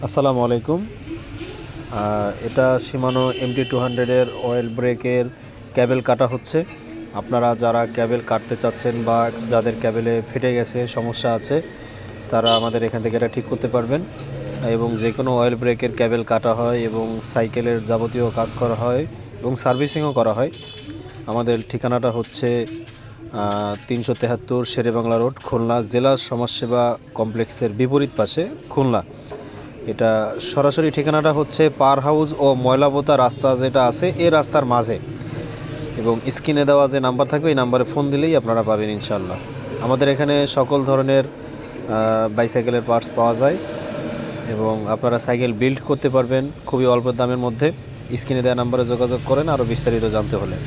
আসসালামু আলাইকুম। এটা শিমানো MT200-এর অয়েল ব্রেকের ক্যাবেল কাটা হচ্ছে। আপনারা যারা ক্যাবেল কাটতে চাচ্ছেন বা যাদের ক্যাবেলে ফেটে গেছে, সমস্যা আছে, তারা আমাদের এখান থেকে এটা ঠিক করতে পারবেন। এবং যে কোনো অয়েল ব্রেকের ক্যাবেল কাটা হয় এবং সাইকেলের যাবতীয় কাজ করা হয় এবং সার্ভিসিংও করা হয়। আমাদের ঠিকানাটা হচ্ছে 373 শেরেবাংলা রোড, খুলনা, জেলা সমাজসেবা কমপ্লেক্সের বিপরীত পাশে, খুলনা। এটা সরাসরি ঠিকানাটা হচ্ছে পার হাউস ও ময়লাবোতা রাস্তা যেটা আছে, এই রাস্তার মাঝে। এবং স্ক্রিনে দেওয়া যে নাম্বার থাকবে এই নাম্বারে ফোন দিলেই আপনারা পাবেন ইনশাল্লাহ। আমাদের এখানে সকল ধরনের বাইসাইকেলের পার্টস পাওয়া যায় এবং আপনারা সাইকেল বিল্ড করতে পারবেন খুবই অল্প দামের মধ্যে। স্ক্রিনে দেওয়া নাম্বারে যোগাযোগ করেন আরও বিস্তারিত জানতে হলে।